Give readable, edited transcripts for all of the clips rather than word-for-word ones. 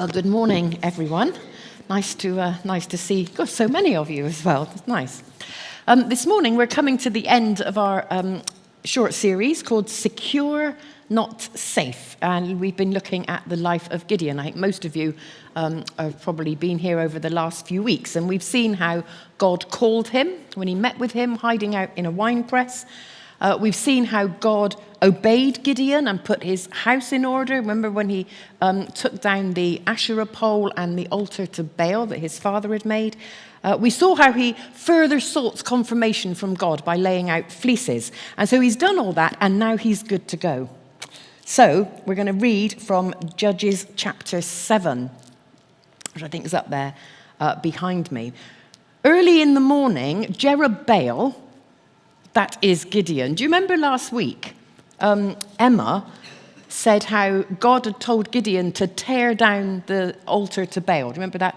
Well, good morning, everyone. Nice to see so many of you as well. It's nice. This morning, we're coming to the end of our short series called Secure, Not Safe. And we've been looking at the life of Gideon. I think most of you have probably been here over the last few weeks. And we've seen how God called him when he met with him, hiding out in a wine press. We've seen how God obeyed Gideon and put his house in order. Remember when he took down the Asherah pole and the altar to Baal that his father had made? We saw how he further sought confirmation from God by laying out fleeces. And so he's done all that, and now he's good to go. So we're going to read from Judges chapter 7, which I think is up there behind me. Early in the morning, Jerubbaal, that is Gideon. Do you remember last week? Emma said how God had told Gideon to tear down the altar to Baal. Do you remember that?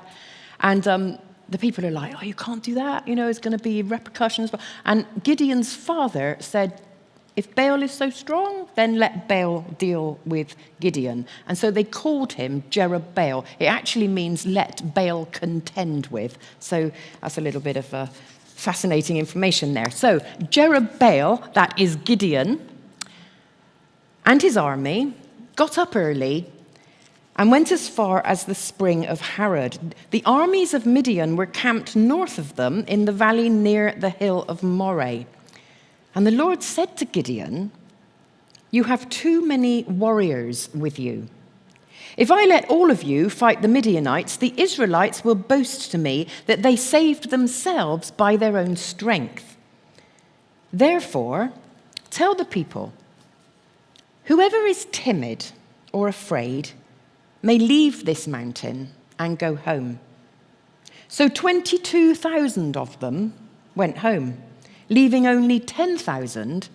And the people are like, oh, you can't do that. You know, there's going to be repercussions. And Gideon's father said, if Baal is so strong, then let Baal deal with Gideon. And so they called him Jerubbaal. It actually means let Baal contend with. So that's a little bit of fascinating information there. So Jerubbaal, that is Gideon, and his army got up early and went as far as the spring of Harod. The armies of Midian were camped north of them in the valley near the hill of Moreh. And the Lord said to Gideon, you have too many warriors with you. If I let all of you fight the Midianites, the Israelites will boast to me that they saved themselves by their own strength. Therefore, tell the people, whoever is timid or afraid may leave this mountain and go home. So 22,000 of them went home, leaving only 10,000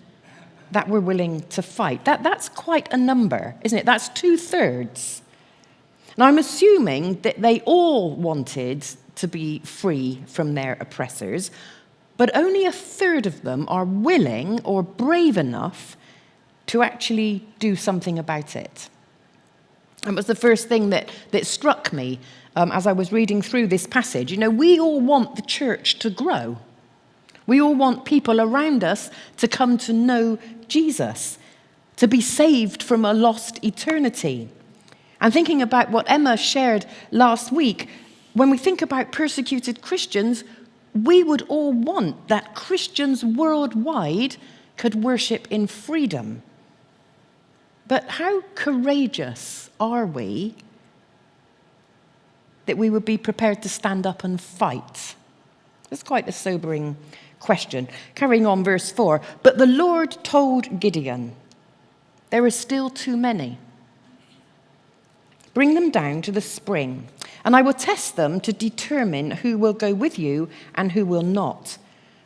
that were willing to fight. That's quite a number, isn't it? That's 2/3. Now, I'm assuming that they all wanted to be free from their oppressors, but only 1/3 of them are willing or brave enough to actually do something about it. That was the first thing that struck me as I was reading through this passage. You know, we all want the church to grow. We all want people around us to come to know Jesus, to be saved from a lost eternity. And thinking about what Emma shared last week, when we think about persecuted Christians, we would all want that Christians worldwide could worship in freedom. But how courageous are we that we would be prepared to stand up and fight? It's quite a sobering question. Carrying on, verse 4. But the Lord told Gideon, there are still too many. Bring them down to the spring, and I will test them to determine who will go with you and who will not.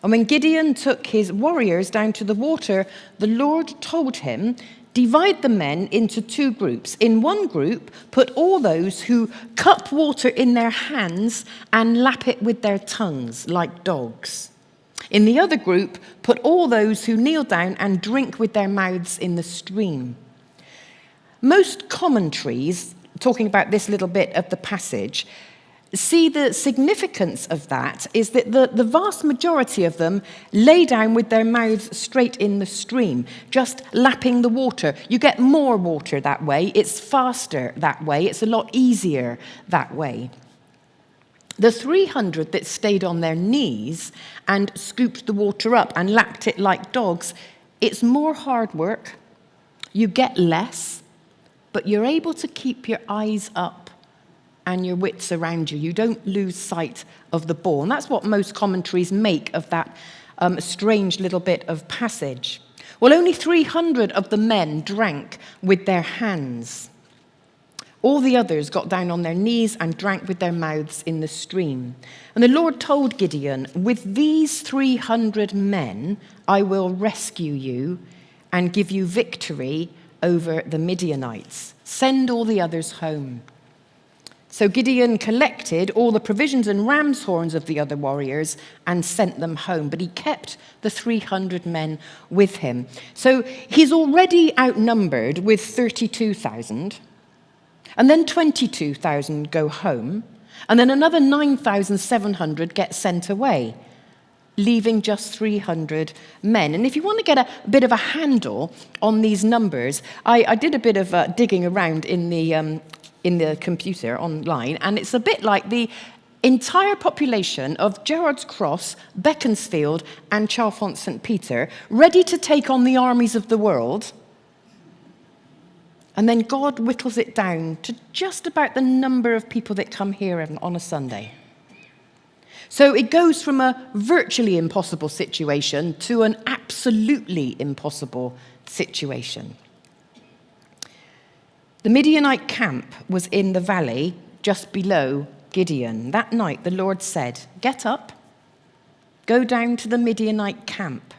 And when Gideon took his warriors down to the water, the Lord told him, divide the men into 2 groups. In one group, put all those who cup water in their hands and lap it with their tongues like dogs. In the other group, put all those who kneel down and drink with their mouths in the stream. Most commentaries, talking about this little bit of the passage, see the significance of that is that the vast majority of them lay down with their mouths straight in the stream, just lapping the water. You get more water that way. It's faster that way. It's a lot easier that way. The 300 that stayed on their knees and scooped the water up and lapped it like dogs, it's more hard work. You get less, but you're able to keep your eyes up and your wits around you. You don't lose sight of the ball. And that's what most commentaries make of that strange little bit of passage. Well, only 300 of the men drank with their hands. All the others got down on their knees and drank with their mouths in the stream. And the Lord told Gideon, with these 300 men, I will rescue you and give you victory over the Midianites. Send all the others home. So Gideon collected all the provisions and ram's horns of the other warriors and sent them home. But he kept the 300 men with him. So he's already outnumbered with 32,000. And then 22,000 go home, and then another 9,700 get sent away, leaving just 300 men. And if you want to get a bit of a handle on these numbers, I did a bit of digging around in the computer online, and it's a bit like the entire population of Gerrards Cross, Beaconsfield, and Chalfont St. Peter, ready to take on the armies of the world. And then God whittles it down to just about the number of people that come here on a Sunday. So it goes from a virtually impossible situation to an absolutely impossible situation. The Midianite camp was in the valley just below Gideon. That night the Lord said, "Get up, go down to the Midianite camp,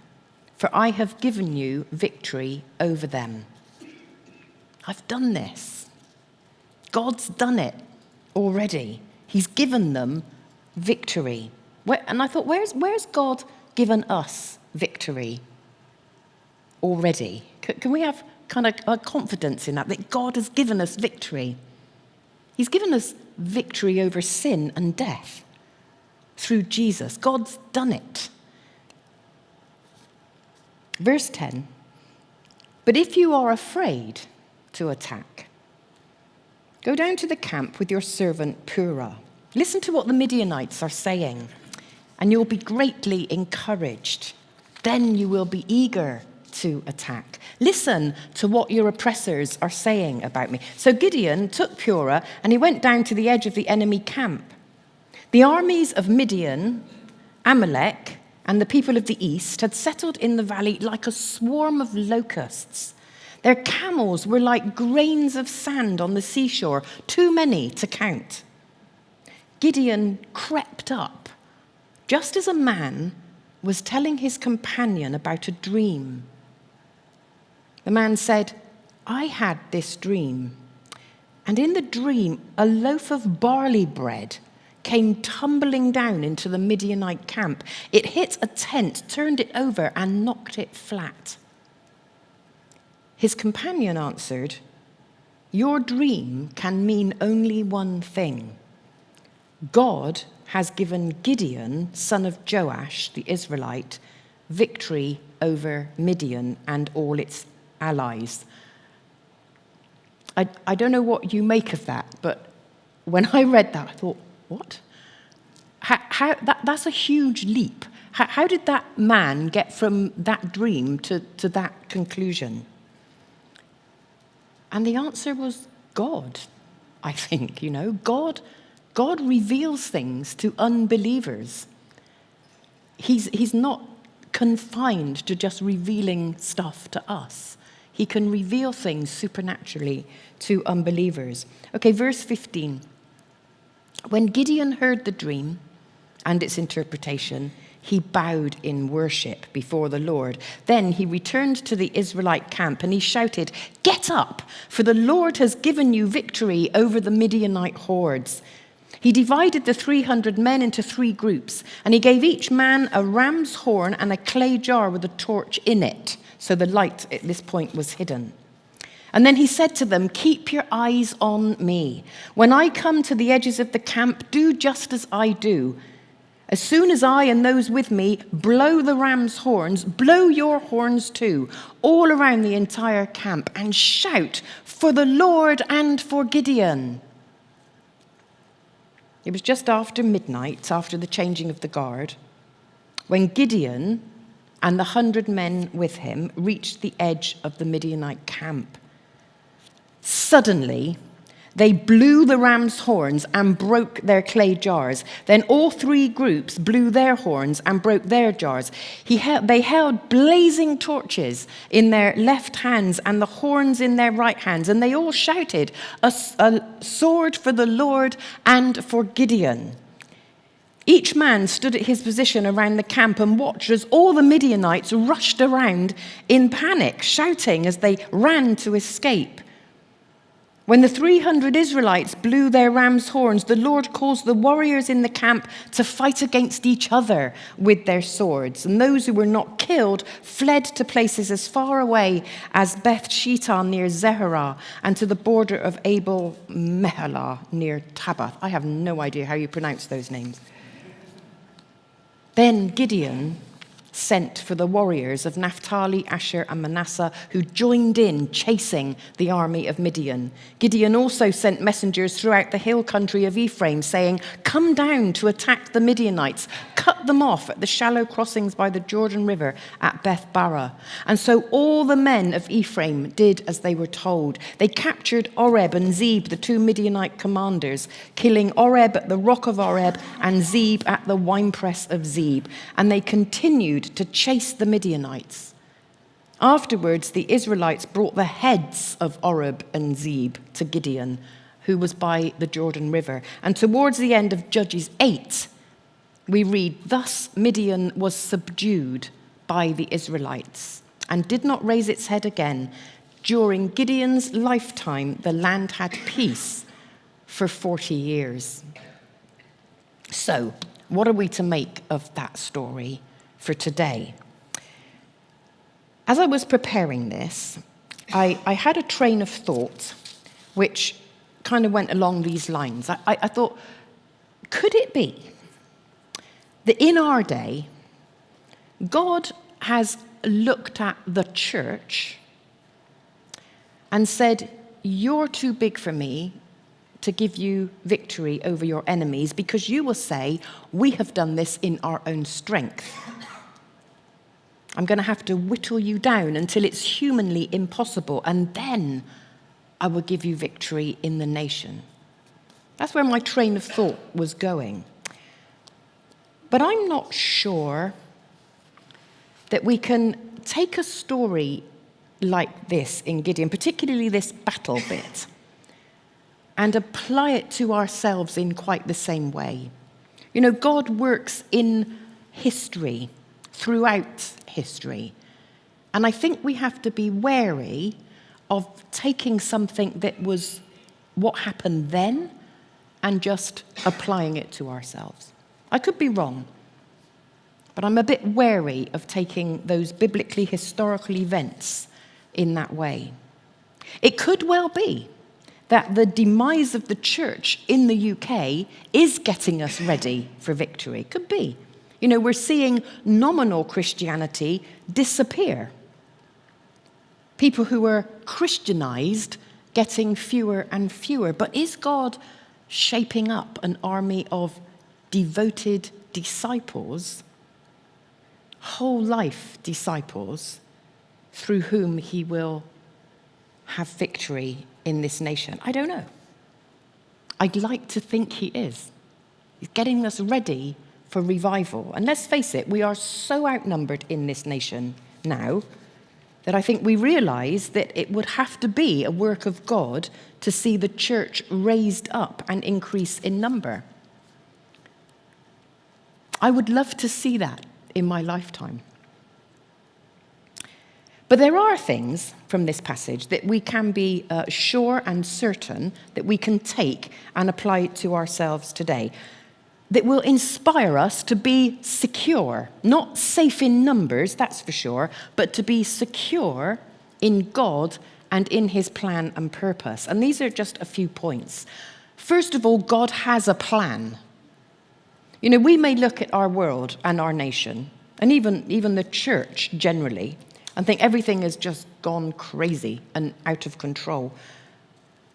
for I have given you victory over them." I've done this. God's done it already. He's given them victory. And I thought, where's God given us victory already? Can we have kind of a confidence in that God has given us victory? He's given us victory over sin and death through Jesus. God's done it. Verse 10, "But if you are afraid to attack, go down to the camp with your servant Purah. Listen to what the Midianites are saying, and you'll be greatly encouraged. Then you will be eager to attack. Listen to what your oppressors are saying about me." So Gideon took Purah and he went down to the edge of the enemy camp. The armies of Midian, Amalek, and the people of the east had settled in the valley like a swarm of locusts. Their camels were like grains of sand on the seashore, too many to count. Gideon crept up, just as a man was telling his companion about a dream. The man said, "I had this dream, and in the dream a loaf of barley bread came tumbling down into the Midianite camp. It hit a tent, turned it over, and knocked it flat." His companion answered, "Your dream can mean only one thing. God has given Gideon, son of Joash, the Israelite, victory over Midian and all its allies." I don't know what you make of that, but when I read that, I thought, what? That's a huge leap. How did that man get from that dream to that conclusion? And the answer was God, I think, God reveals things to unbelievers. He's not confined to just revealing stuff to us. He can reveal things supernaturally to unbelievers. Okay, verse 15. "When Gideon heard the dream and its interpretation, he bowed in worship before the Lord. Then he returned to the Israelite camp and he shouted, 'Get up, for the Lord has given you victory over the Midianite hordes.' He divided the 300 men into 3 groups, and he gave each man a ram's horn and a clay jar with a torch in it." So the light at this point was hidden. "And then he said to them, 'Keep your eyes on me. When I come to the edges of the camp, do just as I do. As soon as I and those with me blow the ram's horns, blow your horns too, all around the entire camp, and shout for the Lord and for Gideon.' It was just after midnight, after the changing of the guard, when Gideon and the 100 men with him reached the edge of the Midianite camp. Suddenly, they blew the ram's horns and broke their clay jars. Then all 3 groups blew their horns and broke their jars. They held blazing torches in their left hands and the horns in their right hands, and they all shouted, 'A sword for the Lord and for Gideon.' Each man stood at his position around the camp and watched as all the Midianites rushed around in panic, shouting as they ran to escape. When the 300 Israelites blew their ram's horns, the Lord caused the warriors in the camp to fight against each other with their swords. And those who were not killed fled to places as far away as Beth Shetan near Zerah and to the border of Abel Meholah near Tabbath. I have no idea how you pronounce those names. Then Gideon sent for the warriors of Naphtali, Asher, and Manasseh, who joined in chasing the army of Midian. Gideon also sent messengers throughout the hill country of Ephraim, saying, "Come down to attack the Midianites. Cut them off at the shallow crossings by the Jordan River at Beth Barah." And so all the men of Ephraim did as they were told. They captured Oreb and Zeb, the two Midianite commanders, killing Oreb at the rock of Oreb and Zeb at the winepress of Zeb. And they continued to chase the Midianites. Afterwards, the Israelites brought the heads of Oreb and Zeb to Gideon, who was by the Jordan River. And towards the end of Judges 8, we read, "Thus Midian was subdued by the Israelites and did not raise its head again. During Gideon's lifetime, the land had peace for 40 years." So, what are we to make of that story for today? As I was preparing this, I had a train of thought which kind of went along these lines. I thought, could it be that in our day, God has looked at the church and said, "You're too big for me to give you victory over your enemies because you will say, we have done this in our own strength. I'm going to have to whittle you down until it's humanly impossible, and then I will give you victory in the nation." That's where my train of thought was going. But I'm not sure that we can take a story like this in Gideon, particularly this battle bit, and apply it to ourselves in quite the same way. You know, God works in history, throughout history. And I think we have to be wary of taking something that was what happened then and just applying it to ourselves. I could be wrong, but I'm a bit wary of taking those biblically historical events in that way. It could well be that the demise of the church in the UK is getting us ready for victory. Could be. You know, we're seeing nominal Christianity disappear. People who were Christianized getting fewer and fewer. But is God shaping up an army of devoted disciples, whole life disciples, through whom he will have victory in this nation? I don't know. I'd like to think he is. He's getting us ready for revival. And let's face it, we are so outnumbered in this nation now that I think we realize that it would have to be a work of God to see the church raised up and increase in number. I would love to see that in my lifetime. But there are things from this passage that we can be sure and certain that we can take and apply to ourselves today, that will inspire us to be secure, not safe in numbers, that's for sure, but to be secure in God and in his plan and purpose. And these are just a few points. First of all, God has a plan. You know, we may look at our world and our nation, and even the church generally, and think everything has just gone crazy and out of control.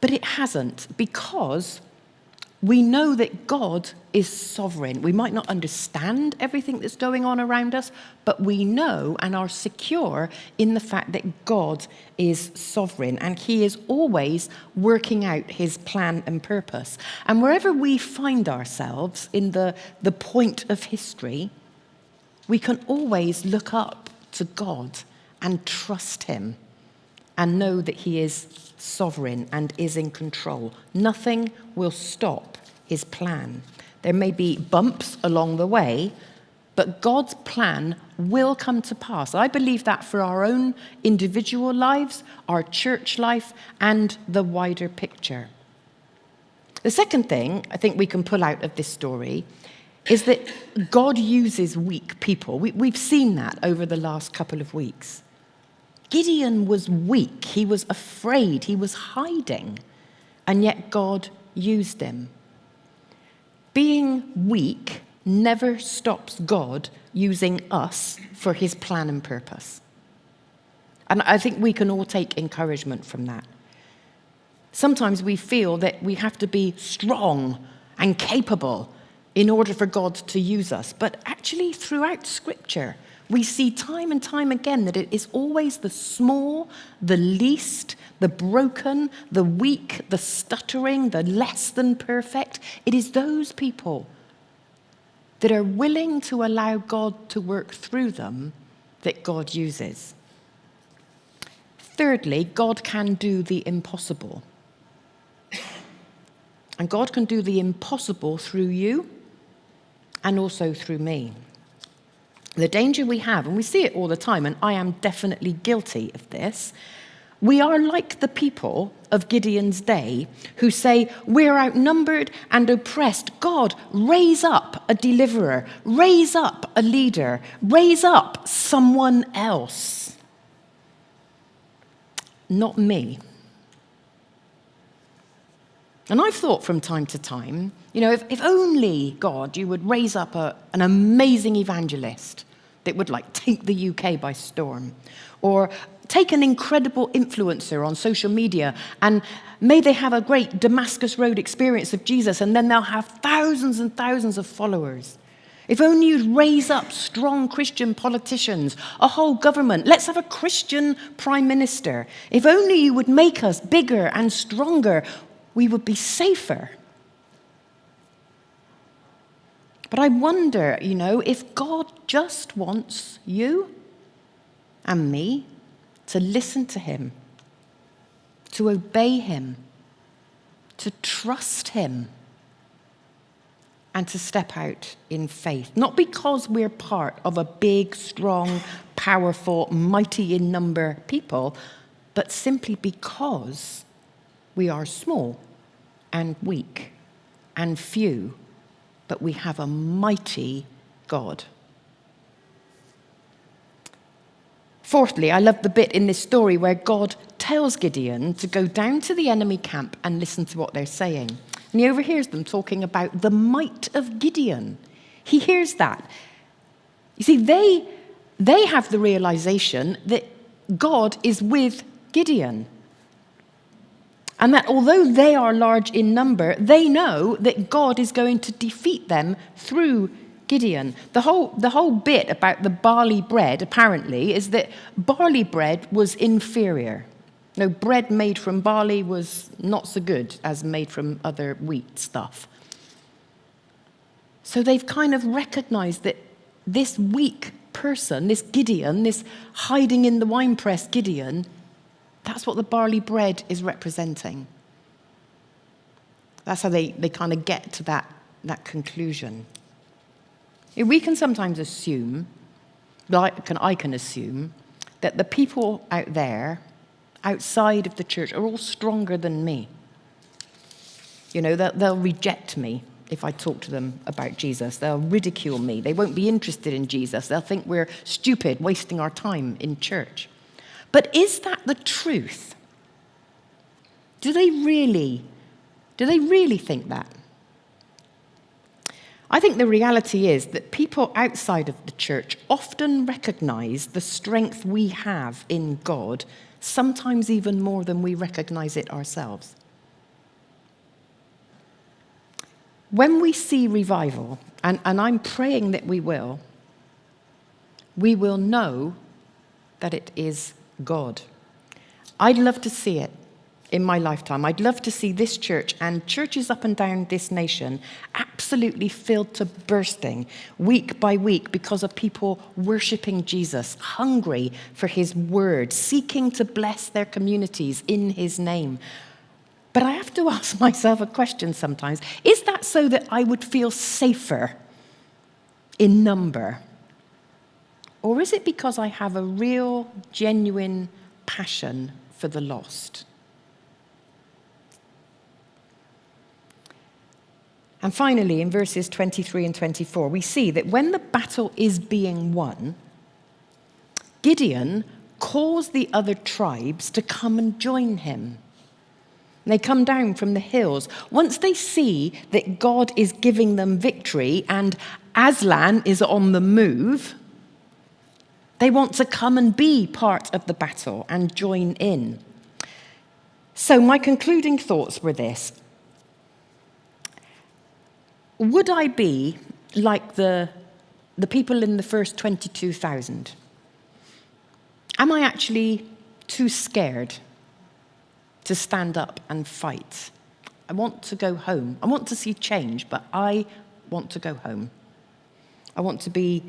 But it hasn't, because we know that God is sovereign. We might not understand everything that's going on around us, but we know and are secure in the fact that God is sovereign, and he is always working out his plan and purpose. And wherever we find ourselves in the point of history, we can always look up to God and trust him and know that he is sovereign and is in control. Nothing will stop his plan. There may be bumps along the way, but God's plan will come to pass. I believe that for our own individual lives, our church life, and the wider picture. The second thing I think we can pull out of this story is that God uses weak people. We've seen that over the last couple of weeks. Gideon was weak. He was afraid. He was hiding. And yet God used him. Being weak never stops God using us for his plan and purpose. And I think we can all take encouragement from that. Sometimes we feel that we have to be strong and capable in order for God to use us. But actually, throughout Scripture, we see time and time again that it is always the small, the least, the broken, the weak, the stuttering, the less than perfect. It is those people that are willing to allow God to work through them that God uses. Thirdly, God can do the impossible. And God can do the impossible through you and also through me. The danger we have, and we see it all the time, and I am definitely guilty of this, we are like the people of Gideon's day who say, we're outnumbered and oppressed. God, raise up a deliverer, raise up a leader, raise up someone else. Not me. And I've thought from time to time, if only, God, you would raise up an amazing evangelist that would take the UK by storm, or take an incredible influencer on social media, and may they have a great Damascus Road experience of Jesus, and then they'll have thousands and thousands of followers. If only you'd raise up strong Christian politicians, a whole government. Let's have a Christian prime minister. If only you would make us bigger and stronger, we would be safer. But I wonder, if God just wants you and me to listen to him, to obey him, to trust him, and to step out in faith. Not because we're part of a big, strong, powerful, mighty in number people, but simply because we are small and weak and few, but we have a mighty God. Fourthly, I love the bit in this story where God tells Gideon to go down to the enemy camp and listen to what they're saying. And he overhears them talking about the might of Gideon. He hears that. You see, they have the realization that God is with Gideon. And that although they are large in number, they know that God is going to defeat them through Gideon. The whole bit about the barley bread, apparently, is that barley bread was inferior. Bread made from barley was not so good as made from other wheat stuff. So they've kind of recognized that this weak person, this Gideon, this hiding in the winepress Gideon, that's what the barley bread is representing. That's how they kind of get to that conclusion. We can sometimes assume, I can assume, that the people out there, outside of the church, are all stronger than me. They'll reject me if I talk to them about Jesus. They'll ridicule me. They won't be interested in Jesus. They'll think we're stupid, wasting our time in church. But is that the truth? Do they really think that? I think the reality is that people outside of the church often recognize the strength we have in God, sometimes even more than we recognize it ourselves. When we see revival, and I'm praying that we will know that it is God. I'd love to see it in my lifetime. I'd love to see this church and churches up and down this nation absolutely filled to bursting week by week because of people worshiping Jesus, hungry for his word, seeking to bless their communities in his name. But I have to ask myself a question sometimes. Is that so that I would feel safer in number? Or is it because I have a real, genuine passion for the lost? And finally, in verses 23 and 24, we see that when the battle is being won, Gideon calls the other tribes to come and join him. They come down from the hills. Once they see that God is giving them victory and Aslan is on the move, they want to come and be part of the battle and join in. So my concluding thoughts were this. Would I be like the people in the first 22,000? Am I actually too scared to stand up and fight? I want to go home. I want to see change, but I want to go home. I want to be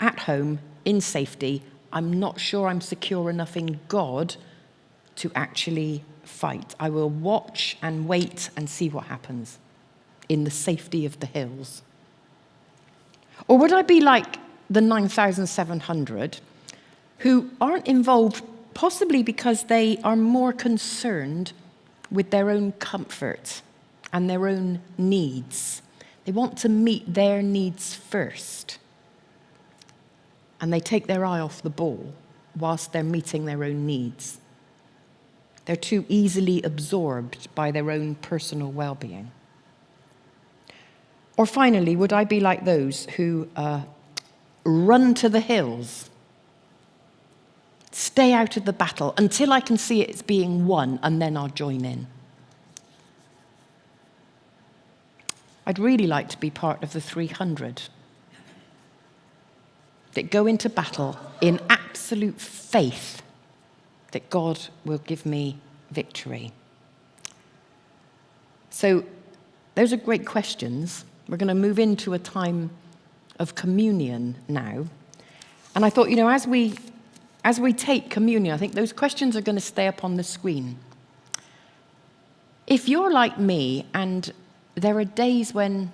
at home in safety. I'm not sure I'm secure enough in God to actually fight. I will watch and wait and see what happens in the safety of the hills. Or would I be like the 9,700 who aren't involved, possibly because they are more concerned with their own comfort and their own needs? They want to meet their needs first. And they take their eye off the ball whilst they're meeting their own needs. They're too easily absorbed by their own personal well-being. Or finally, would I be like those who run to the hills, stay out of the battle until I can see it's being won, and then I'll join in? I'd really like to be part of the 300 that go into battle in absolute faith that God will give me victory. So those are great questions. We're going to move into a time of communion now. And I thought, as we take communion, I think those questions are going to stay up on the screen. If you're like me and there are days when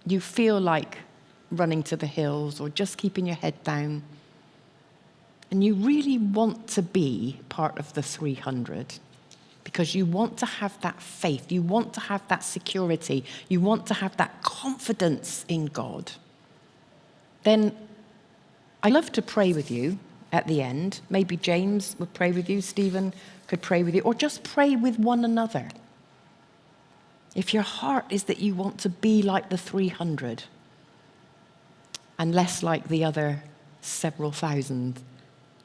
you feel like running to the hills or just keeping your head down, and you really want to be part of the 300 because you want to have that faith, you want to have that security, you want to have that confidence in God, then I'd love to pray with you at the end. Maybe James would pray with you, Stephen could pray with you, or just pray with one another. If your heart is that you want to be like the 300 and less like the other several thousand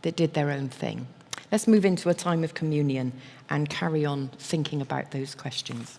that did their own thing. Let's move into a time of communion and carry on thinking about those questions.